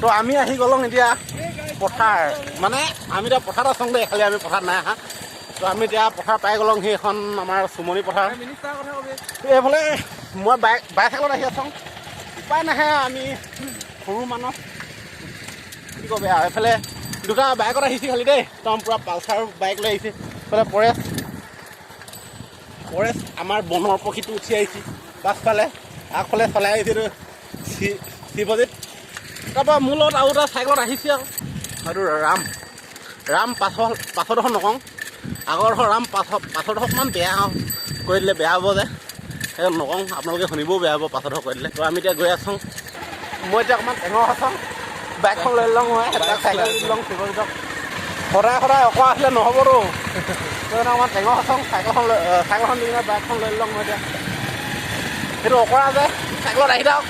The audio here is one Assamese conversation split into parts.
তো আমি আহি গ'লোঁ এতিয়া পথাৰ মানে আমি এতিয়া পথাৰত আছোঁ দেই খালি আমি পথাৰত নাই আহা তো আমি এতিয়া পথাৰ পাই গ'লোঁ সেইখন আমাৰ চুমনি পথাৰ এইফালে মই বাইচাইকেলত আহি আছোঁ উপায় নাহে আমি সৰু মানুহ কি ক'বি আৰু এইফালে দুটা বাইকত আহিছে খালি দেই একদম পূৰা পালচাৰ বাইক লৈ আহিছে এইফালে পৰেশ আমাৰ বনৰ পক্ষীটো উঠি আহিছে পাছফালে আগফালে চলাই আহিছে শিৱজিত তাৰপৰা মোৰ লগত আৰু এটা চাইকেলত আহিছে আৰু সেইটো ৰাম পাছৰডোখৰ নকওঁ আগৰডোখৰ ৰাম পাছৰডোখৰ অকণমান বেয়া কৰি দিলে বেয়া হ'ব যে সেই নকওঁ আপোনালোকে শুনিবও বেয়া হ'ব পাছৰডোখৰ কৰি দিলে তো আমি এতিয়া গৈ আছোঁ মই এতিয়া অকণমান টেঙৰ আছোঁ বাইকখন লৈ লওঁ মই এটা চাইকেল দি লওঁ শিৱজিতক সদায় অকৰা আছিলে নহ'বতো সেইকাৰণে অকণমান টেঙৰ আছোঁ চাইকেলখন দি কিনে বাইকখন লৈ লওঁ মই এতিয়া সেইটো অকৰা যে চাইকেলত আহি থাকক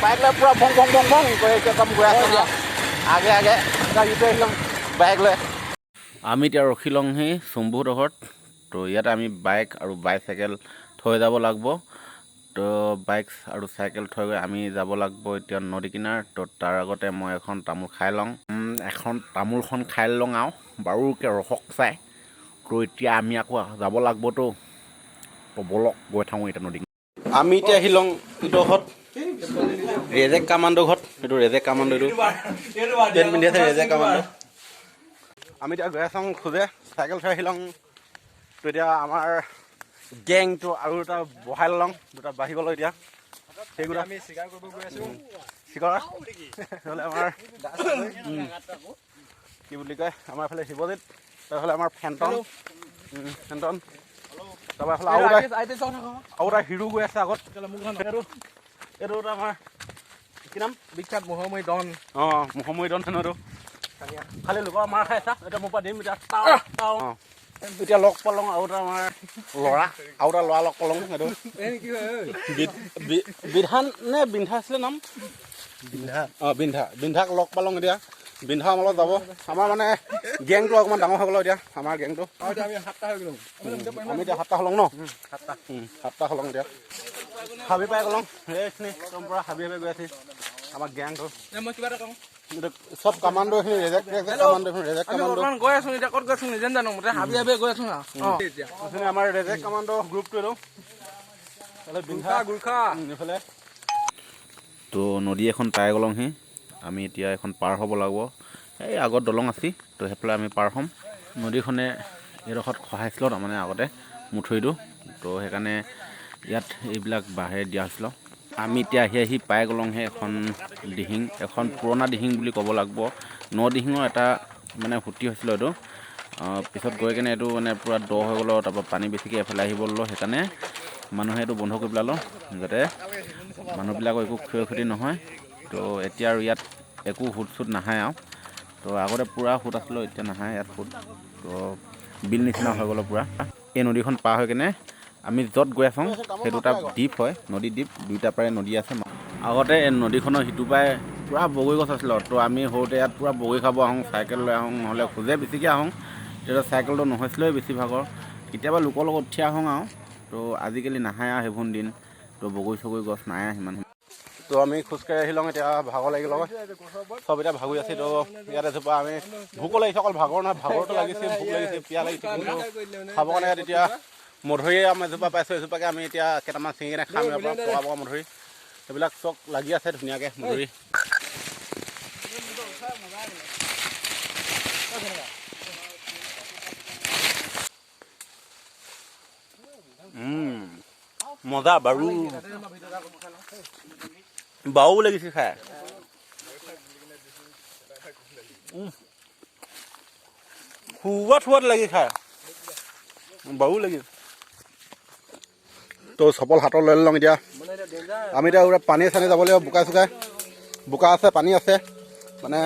বাইক লৈ পূৰা ভং কৰি একদম গৈ আছোঁ দিয়া আগে ইটো আহি লওঁ বাইক লৈ আমি এতিয়া ৰখি লওঁহি চুম্বুহঁতৰ ঘৰত তো ইয়াতে আমি বাইক আৰু বাইচাইকেল থৈ যাব লাগিব তো বাইক আৰু চাইকেল থৈ গৈ আমি যাব লাগিব এতিয়া নদী কিনাৰ তো তাৰ আগতে মই এখন তামোল খাই লওঁ তামোলখন খাই লওঁ আৰু বাৰুকৈ ৰসক চাই তো এতিয়া আমি আকৌ যাব লাগিবতো তো বলক গৈ থাকোঁ এতিয়া নদী আমি এতিয়া আহি লওঁ ইটো ঘৰত ৰেজেক কামাণ্ডো ঘৰত এইটো ৰেজেক কামাণ্ডো এইটো পেণ্ট পিন্ধি আছে ৰেজেক কামাণ্ডো আমি এতিয়া গৈ আছোঁ খোজে চাইকেল থৈ আহি লওঁ তো এতিয়া আমাৰ গেংটো আৰু এটা বহাই লওঁ দুটা বাঢ়িবলৈ এতিয়া সেইগুলো আমি চিকাৰ কৰিব গৈ আছোঁ চিকাৰ হ'লে আমাৰ কি বুলি কয় আমাৰ এইফালে শিৱজিত তাৰফালে আমাৰ ফেণ্টন তাৰপৰা এইফালে আৰু এটা হিৰো গৈ আছে আগত এইটো আমাৰ কি নাম বিখ্যাত মহাময়ী দন মহাময়ী দন হেনো এইটো খালি লোকৰ মাৰ খাই আছা এতিয়া মোৰ পৰা দিম এতিয়া এতিয়া লগ পালোঁ আৰু এটা আমাৰ ল'ৰা লগ পালোঁ এইটো বিধান নে বিন্ধা আছিলে নাম বিন্ধাক লগ পালোঁ এতিয়া বিন্ধা আমাৰ লগত যাব আমাৰ মানে গেংটো অকণমান ডাঙৰ হৈ গ'ল এতিয়া আমাৰ গেংটো আমি এতিয়া 7টা হলং ন 7টা হলং এতিয়া হাবি পাই গ'লোঁ সেইখিনি একদম পূৰা হাবি গৈ আছে আমাৰ গেংটো মই কিবা এটা কওঁ সব কামাণ্ডো এইখিনি ৰেজেক কামাণ্ডো গৈ আছোঁ এতিয়া ক'ত গৈছোঁ নিজে জানো মই হাবি গৈ আছোঁ আমাৰ ৰেজেক কামাণ্ডো গ্ৰুপটো এইফালে তো নদী এখন পাই গ'লংহি আমি এতিয়া এখন পাৰ হ'ব লাগিব এই আগত দলং আছে তো সেইফালে আমি পাৰ হ'ম নদীখনে এইডোখৰত খহাইছিলোঁ তাৰমানে আগতে মুঠৰিটো তো সেইকাৰণে ইয়াত এইবিলাক বাঁহেৰে দিয়া হৈছিল আমি এতিয়া আহি পাই গ'লংহি এখন দিহিং এখন পুৰণা দিহিং বুলি ক'ব লাগিব দিহিঙৰ এটা মানে সুতি হৈছিল এইটো পিছত গৈ কিনে এইটো মানে পূৰা দ হৈ গ'ল তাৰপৰা পানী বেছিকৈ এফালে আহিব ল'লোঁ সেইকাৰণে মানুহে এইটো বন্ধ কৰি পেলালোঁ যাতে মানুহবিলাকৰ একো ক্ষয়ক্ষতি নহয় তো এতিয়া আৰু ইয়াত একো সুত নাহে আৰু তো আগতে পূৰা সুত আছিলোঁ এতিয়া নাহে ইয়াত সুত তো বিল নিচিনা হৈ গ'ল পূৰা এই নদীখন পাৰ হৈ কিনে আমি য'ত গৈ আছোঁ সেইটো এটা দ্বীপ হয় নদী দ্বীপ দুইটা পাৰে নদী আছে আগতে এই নদীখনৰ সিটো পাৰে পূৰা বগৰী গছ আছিলে তো আমি সৰুতে ইয়াত পূৰা বগৰী খাব আহোঁ চাইকেল লৈ আহোঁ নহ'লে খোজে বেছিকৈ আহোঁ তেতিয়া চাইকেলটো নহৈছিলেই বেছিভাগৰ কেতিয়াবা লোকৰ লগত উঠি আহোঁ আৰু তো আজিকালি নাহে আৰু সেইবোৰ দিন তো বগৰী গছ নাই সিমান তো আমি খোজকাঢ়ি আহি লওঁ এতিয়া ভাগৰ লাগি লওঁ চব এতিয়া ভাগৰি আছে তো ইয়াত এজোপা আমি ভোকো লাগিছে অকল ভাগৰ নহয় ভাগৰটো লাগিছে ভোক লাগিছে পিয়াহ লাগিছে কিন্তু খাবৰ কাৰণে ইয়াত এতিয়া মধুৰি আমি এজোপা পাইছোঁ এজোপাকে আমি এতিয়া কেইটামান ছিঙি কিনে খাম ইয়াৰ পৰা পকা মধুৰি সেইবিলাক চব লাগি আছে ধুনীয়াকৈ মধুৰি মজা বাও লাগিছে খাই সুৱাদ লাগি খাই বাও লাগিছে তো চপল হাতত লৈ লওঁ এতিয়া আমি এতিয়া পানী চানী যাব লাগিব বোকা আছে পানী আছে মানে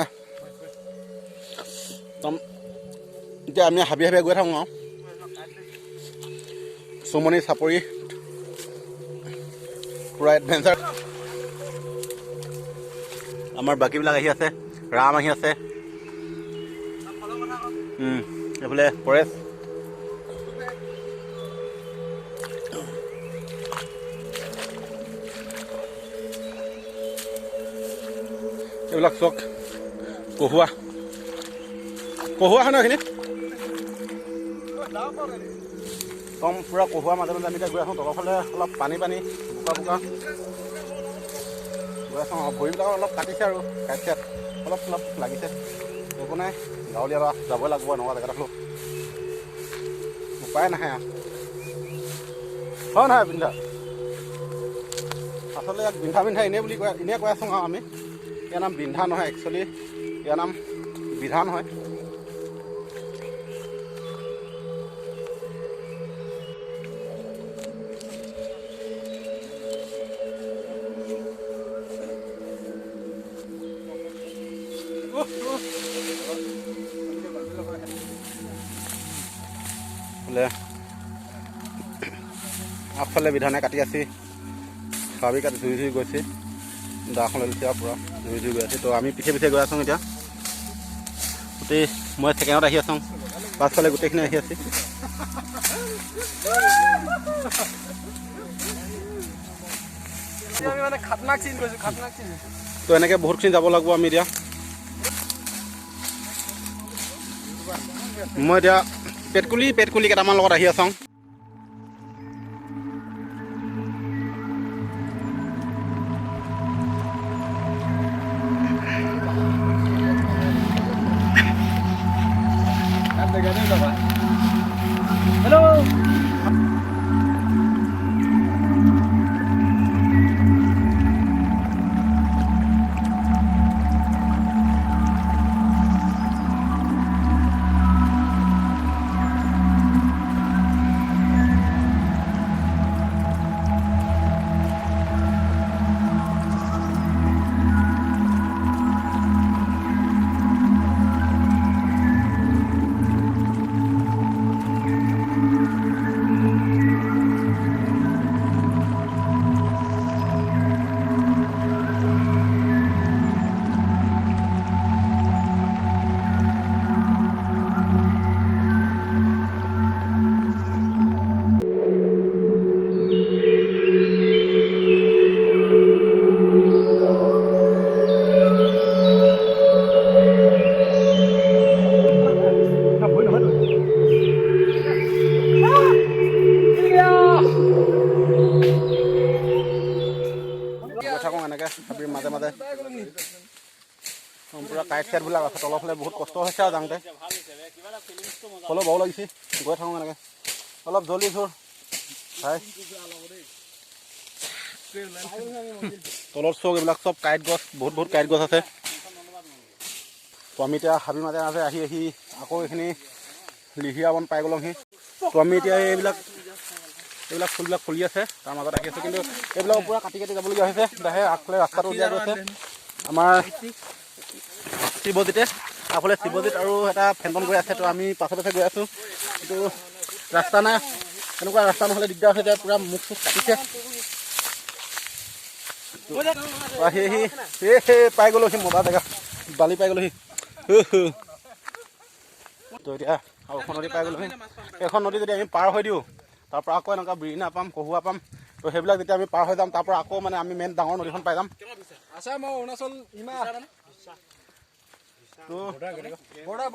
এতিয়া আমি হাবি গৈ থাকোঁ আৰু চুমনি চাপৰি পূৰা এডভেঞ্চাৰ আমাৰ বাকীবিলাক আহি আছে ৰাম আহি আছে এইফালে পৰেশ এইবিলাক চক কহুৱা হয় ন এইখিনি কম পূৰা কহুৱা মাজে মাজে আমি এতিয়া গৈ আছোঁ তলৰ ফালে অলপ পানী বোকা গৈ আছোঁ ভৰিবিলাক অলপ কাটিছে আৰু কাটিছে অলপ লাগিছে একো নাই গাঁৱলীয়া যাবই লাগিব এনেকুৱা জেগাত হ'লেও উপায় নাহে আৰু হয় নহয় বিন্ধা আচলতে ইয়াক বিন্ধা এনেই বুলি এনেই কৈ আছোঁ আৰু আমি ইয়াৰ নাম বিন্ধা নহয় একচুৱেলি ইয়াৰ নাম বিধান হয় আগফালে বিধানে কাটি আছে হাবি কাটি ধুই গৈছে দাখন লৈছে আৰু পূৰা ধুই গৈ আছে তো আমি পিছে গৈ আছোঁ এতিয়া গোটেই মই ছেকেণ্ডত আহি আছোঁ পাছফালে গোটেইখিনি আহি আছে তো এনেকৈ বহুতখিনি যাব লাগিব আমি এতিয়া মই এতিয়া পেটকুলি কেইটামান লগত আহি আছোঁ Hello. থাকোঁ এনেকৈ হাবিৰ মাজে পূৰা কাইট চাইটবিলাক আছে তলৰ ফালে বহুত কষ্ট হৈছে আৰু যাওঁতে অলপ ভাও লাগিছে গৈ থাকোঁ এনেকৈ অলপ জলদি ধৰ হয় তলৰ চৌক এইবিলাক চব কাইট গছ বহুত কাইট গছ আছে তো আমি এতিয়া হাবিৰ মাজে আহি আকৌ এইখিনি লিহিয়া বন পাই গ'লোহি তো আমি এতিয়া এইবিলাক ফুলবিলাক ফুলি আছে তাৰ মাজত আহি আছোঁ কিন্তু এইবিলাক পূৰা কাটি যাবলগীয়া হৈছে দাহে আগফালে ৰাস্তাটো উলিয়াই গৈছে আমাৰ শিৱজিতে আগফালে শিৱজিত আৰু এটা ফেণ্টন গৈ আছে তো আমি পাছে গৈ আছোঁ কিন্তু ৰাস্তা নাই এনেকুৱা ৰাস্তা নহ'লে দিগদাৰ হৈছে পূৰা মুখ চুখ কাটিছে পাই গ'লোহি মজা জেগা বালি পাই গ'লোহি তো এতিয়া আৰু এখন নদী পাই গ'লোহি এখন নদী যদি আমি পাৰ হৈ দিওঁ তাৰপৰা আকৌ এনেকুৱা বিৰিণা পাম কহুৱা পাম তো সেইবিলাক যেতিয়া আমি পাৰ হৈ যাম তাৰপৰা আকৌ মানে আমি মেইন ডাঙৰ নদীখন পাই যাম আসাম আৰু অৰুণাচল ইমা তো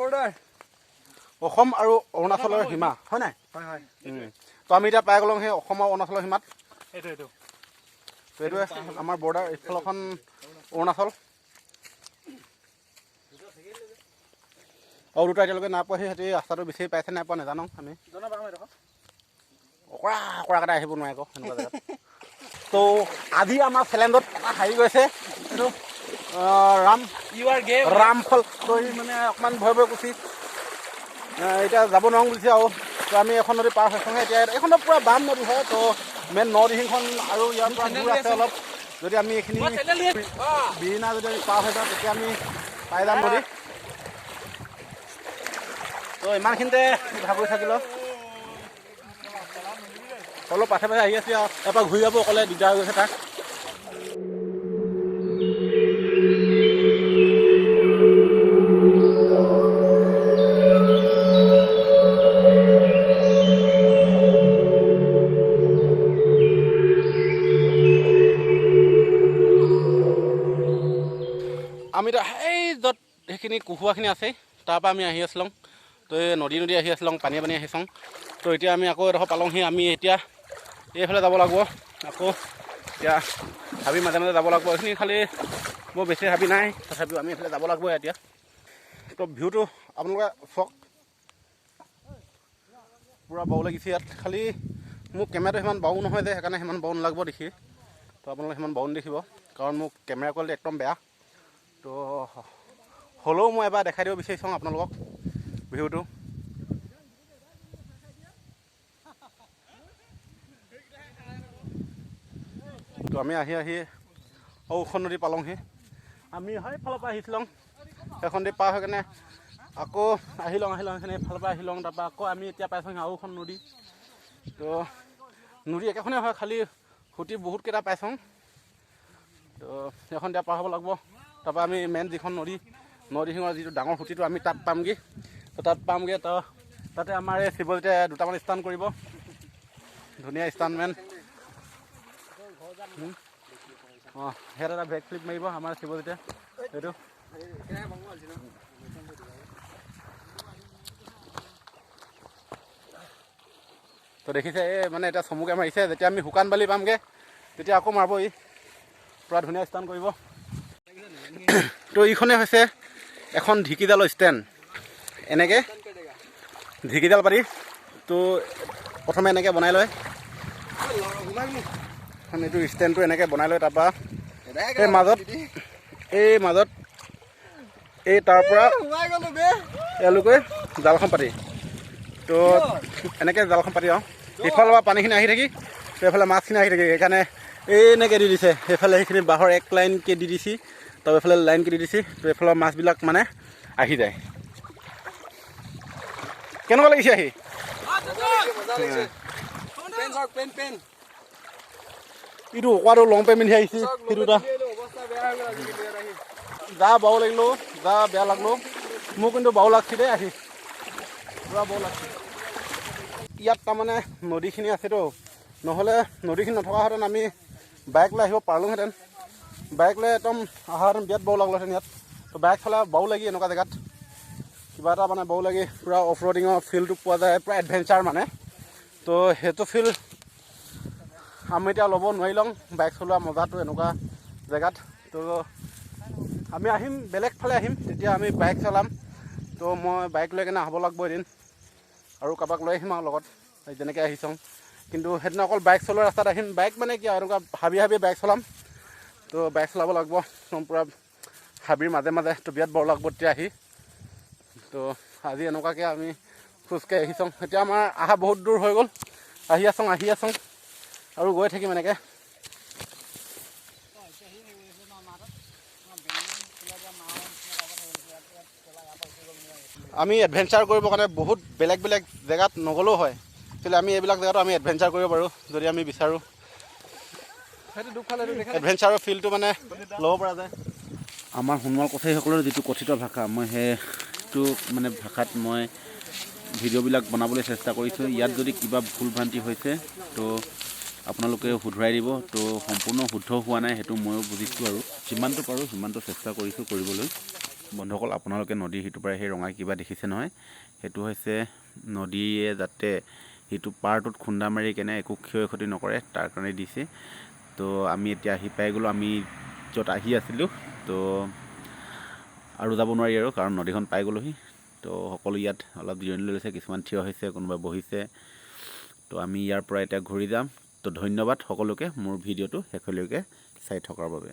বৰ্ডাৰ অসম আৰু অৰুণাচলৰ সীমা হয় নাই হয় তো আমি এতিয়া পাই গ'লোঁ সেই অসম আৰু অৰুণাচলৰ সীমাত এইটোৱে আমাৰ বৰ্ডাৰ এইফালখন অৰুণাচল আৰু দুটা এতিয়ালৈকে নাই পোৱাহি সিহঁতি ৰাস্তাটো বিচাৰি পাইছে নাই পোৱা নাজানো আমি অকৰাকেইটা আহিব নোৱাৰে আকৌ সেনেকুৱা জেগাত তো আজি আমাৰ চেলেঞ্জত এটা হেৰি গৈছে এইটো ৰামফল তো মানে অকণমান ভয় গুচি এতিয়া যাব নোৱাৰোঁ বুলিছে আৰু তো আমি এখন নদী পাৰ হৈছোঁহে এতিয়া এইখনত পূৰা বাম নদী হয় তো মেইন নদীখন আৰু ইয়াৰ পৰা দূৰ আছে অলপ যদি আমি এইখিনি বিৰিণা যদি আমি পাৰ হৈ যাওঁ তেতিয়া আমি পাই যাম নদী তো ইমানখিনিতে ভাগৰি থাকিলোঁ অলপ পাছে আহি আছে আৰু এবাৰ ঘূৰি যাব অকলে দিগদাৰ হৈ গৈছে তাক আমি এতিয়া সেইখিনি কুহুৱাখিনি আছেই তাৰপৰা আমি আহি আছিলোঁ তো এই নদী আহি আছিলোঁ পানী আহিছোঁ তো এতিয়া আমি আকৌ এডোখৰ পালংহি আমি এতিয়া এইফালে যাব লাগিব আকৌ এতিয়া হাবি মাজে মাজে যাব লাগিব এইখিনি খালি বৰ বেছি হাবি নাই তথাপিও আমি এইফালে যাব লাগিব এতিয়া তো ভিউটো আপোনালোকে চাওক পূৰা বাও লাগিছে ইয়াত খালি মোক কেমেৰাটো সিমান বাও নহয় যে সেইকাৰণে সিমান বাও নালাগিব দেখি তো আপোনালোকে সিমান বাও নেদেখিব কাৰণ মোক কেমেৰা কোৱালিটি একদম বেয়া তো হ'লেও মই এবাৰ দেখাই দিব বিচাৰিছোঁ আপোনালোকক ভিউটো তো আমি আহি ঔষধ নদী পালংহি আমি সেইফালৰ পৰা আহিছিলোঁ সেইখন দি পাৰ হৈ কেনে আকৌ আহিলোঁ সেইখিনি এফালৰ পৰা আহিলোঁ তাৰপৰা আকৌ আমি এতিয়া পাইছোঁ আৰু এখন নদী তো নদী একেখনেই হয় খালি সুঁতি বহুতকেইটা পাইছোঁ তো সেইখন দিয়া পাৰ হ'ব লাগিব তাৰপৰা আমি মেইন যিখন নদীখনৰ যিটো ডাঙৰ সুঁতিটো আমি তাত পামগৈ তো তাত পামগৈ তো তাতে আমাৰ এই শিৱজিতে দুটামান স্থান কৰিব ধুনীয়া ষ্টাণ্টমেণ্ট অঁ সিহঁত এটা বেক ফ্লিপ মাৰিব আমাৰ শিৱজিতে সেইটো তো দেখিছে এই মানে এতিয়া চমুকৈ মাৰিছে যেতিয়া আমি শুকান বালি পামগৈ তেতিয়া আকৌ মাৰিব ই পূৰা ধুনীয়া ষ্টাণ্ট কৰিব তো এইখনে হৈছে এখন ঢেঁকীজালৰ ষ্টেণ্ড এনেকৈ ঢেঁকীজাল পাতি তো প্ৰথমে এনেকৈ বনাই লয় এইটো ষ্টেণ্ডটো এনেকৈ বনাই লয় তাৰপৰা এই মাজত এই তাৰ পৰা এওঁলোকে জালখন পাতি তো এনেকৈ জালখন পাতি আৰু ইফালৰ পৰা পানীখিনি আহি থাকি তো এইফালে মাছখিনি আহি থাকি সেইকাৰণে এনেকৈ দি দিছে সেইফালে সেইখিনি বাঁহৰ এক লাইনকৈ দি দিছে তো এইফালে লাইনকৈ দি দিছে তো এইফালৰ মাছবিলাক মানে আহি যায় কেনেকুৱা লাগিছে আহি ইটো অকোৱাটো লং পেণ্ট পিন্ধি আহিছে সেইটো যা বাও লাগিলেও যা বেয়া লাগলেও মোৰ কিন্তু বাও লাগছি দেই আহি পূৰা বাও লাগছে ইয়াত তাৰমানে নদীখিনি আছেতো নহ'লে নদীখিনি নথকাহেঁতেন আমি বাইক লৈ আহিব পাৰিলোঁহেঁতেন বাইক লৈ একদম অহাহেঁতেন বিৰাট বাও লাগলেহেঁতেন ইয়াত তো বাইক চলাই বাও লাগি এনেকুৱা জেগাত কিবা এটা মানে বাও লাগি পূৰা অফ ৰ'ডিঙৰ ফিল্ডটো পোৱা যায় পূৰা এডভেঞ্চাৰ মানে তো সেইটো ফিল্ড আমি এতিয়া ল'ব নোৱাৰিলোঁ বাইক চলোৱা মজাটো এনেকুৱা জেগাত তো আমি আহিম বেলেগ ফালে আহিম তেতিয়া আমি বাইক চলাম তো মই বাইক লৈ কেনে আহব লাগিব এদিন আৰু কাৰোবাক লৈ আহিম আৰু লগত যেনেকৈ আহিছোঁ কিন্তু সেইদিনা অকল বাইক চলোৱা ৰাস্তাত আহিম বাইক মানে কি আৰু এনেকুৱা হাবি বাইক চলাম তো বাইক চলাব লাগিব পূৰা হাবিৰ মাজে তো বিৰাট বৰ লাগিব তেতিয়া আহি তো আজি এনেকুৱাকৈ আমি খোজকাঢ়ি আহিছোঁ এতিয়া আমাৰ অহা বহুত দূৰ হৈ গ'ল আহি আছোঁ আৰু গৈ থাকিম এনেকৈ আমি এডভেঞ্চাৰ কৰিবৰ কাৰণে বহুত বেলেগ জেগাত নগ'লেও হয় কিন্তু আমি এইবিলাক জেগাতো আমি এডভেঞ্চাৰ কৰিব পাৰোঁ যদি আমি বিচাৰোঁ এডভেঞ্চাৰৰ ফিলটো মানে ল'ব পৰা যায় আমাৰ সোণোৱাল কছাৰীসকলৰ যিটো কথিত ভাষা মই সেইটো মানে ভাষাত মই ভিডিঅ'বিলাক বনাবলৈ চেষ্টা কৰিছোঁ ইয়াত যদি কিবা ভুল ভ্ৰান্তি হৈছে তো আপোনালোকে শুধৰাই দিব তো সম্পূৰ্ণ শুদ্ধ হোৱা নাই সেইটো ময়ো বুজিছোঁ আৰু যিমানটো পাৰোঁ সিমানটো চেষ্টা কৰিছোঁ কৰিবলৈ বন্ধুসকল আপোনালোকে নদীৰ সিটোৰ পৰা সেই ৰঙা কিবা দেখিছে নহয় সেইটো হৈছে নদীয়ে যাতে সিটো পাৰটোত খুন্দা মাৰি কেনে একো ক্ষয় ক্ষতি নকৰে তাৰ কাৰণে দিছে তো আমি এতিয়া আহি পাই গ'লোঁ আমি য'ত আহি আছিলোঁ তো আৰু যাব নোৱাৰি আৰু কাৰণ নদীখন পাই গ'লোহি তো সকলো ইয়াত অলপ জিৰণি লৈছে কিছুমান থিয় হৈছে কোনোবা বহিছে তো আমি ইয়াৰ পৰা এতিয়া ঘূৰি যাম তো ধন্যবাদ সকলোকে মোৰ ভিডিঅ'টো শেষলৈকে চাই থকাৰ বাবে